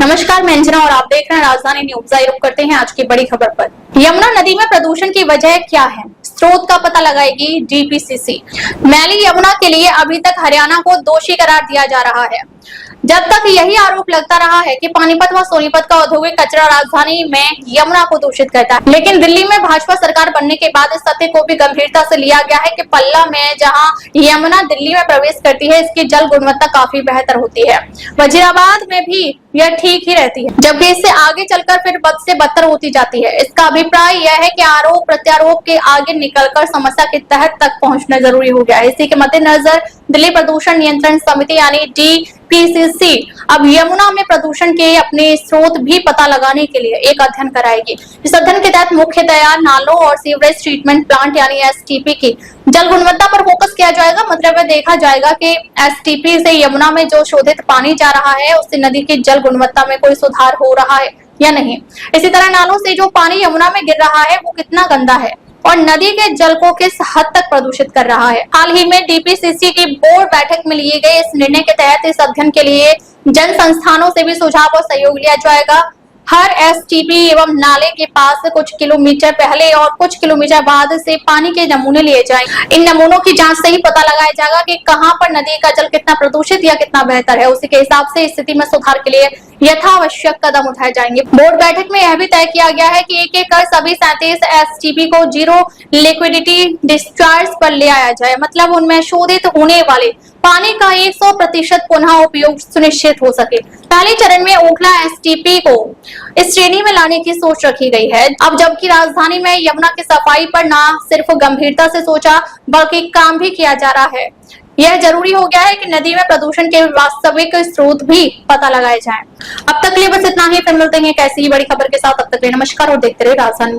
नमस्कार, मैं अंजना और आप देख रहे हैं राजधानी न्यूज। रुक करते हैं आज की बड़ी खबर पर। यमुना नदी में प्रदूषण की वजह क्या है, स्रोत का पता लगाएगी डीपीसीसी। मैली यमुना के लिए अभी तक हरियाणा को दोषी करार दिया जा रहा है। जब तक यही आरोप लगता रहा है कि पानीपत व सोनीपत का औद्योगिक कचरा राजधानी में यमुना को दूषित करता है, लेकिन दिल्ली में भाजपा सरकार बनने के बाद इस सत्य को भी गंभीरता से लिया गया है कि पल्ला में जहां यमुना दिल्ली में प्रवेश करती है, इसकी जल गुणवत्ता काफी बेहतर होती है। वजीराबाद में भी यह ठीक ही रहती है, जबकि इससे आगे चलकर फिर बद से बदतर होती जाती है। इसका अभिप्राय यह है कि आरोप प्रत्यारोप के आगे निकलकर समस्या के तह तक पहुंचना जरूरी हो गया है। इसी के मद्देनजर दिल्ली प्रदूषण नियंत्रण समिति यानी डीपीसीसी अब यमुना में प्रदूषण के अपने स्रोत भी पता लगाने के लिए एक अध्ययन कराएगी। इस अध्ययन के तहत मुख्यतया नालों और सीवरेज ट्रीटमेंट प्लांट यानी एसटीपी की जल गुणवत्ता पर फोकस किया जाएगा। मतलब देखा जाएगा कि एसटीपी से यमुना में जो शोधित पानी जा रहा है, उससे नदी की जल गुणवत्ता में कोई सुधार हो रहा है या नहीं। इसी तरह नालों से जो पानी यमुना में गिर रहा है वो कितना गंदा है और नदी के जल को किस हद तक प्रदूषित कर रहा है। हाल ही में डीपीसीसी की बोर्ड बैठक में लिए गए इस निर्णय के तहत इस अध्ययन के लिए जन संस्थानों से भी सुझाव और सहयोग लिया जाएगा। हर एसटीपी एवं नाले के पास कुछ किलोमीटर पहले और कुछ किलोमीटर बाद से पानी के नमूने लिए जाएंगे। इन नमूनों की जांच से ही पता लगाया जाएगा कि कहां पर नदी का जल कितना प्रदूषित या कितना बेहतर है। उसी के हिसाब से स्थिति में सुधार के लिए यथावश्यक कदम उठाए जाएंगे। बोर्ड बैठक में यह भी तय किया गया है कि एक एक कर सभी 37 एसटीपी को जीरो लिक्विडिटी डिस्चार्ज पर ले आया जाए। मतलब उनमें शोधित होने वाले पानी का 100% पुनः उपयोग सुनिश्चित हो सके। पहले चरण में ओखला एसटीपी को इस श्रेणी में लाने की सोच रखी गई है। अब जबकि राजधानी में यमुना की सफाई पर न सिर्फ गंभीरता से सोचा बल्कि काम भी किया जा रहा है। यह जरूरी हो गया है कि नदी में प्रदूषण के वास्तविक स्रोत भी पता लगाए जाएं। अब तक के लिए बस इतना ही, फिर मिलते हैं एक ऐसी ही बड़ी खबर के साथ। तब तक के लिए नमस्कार और देखते रहिए राजधानी।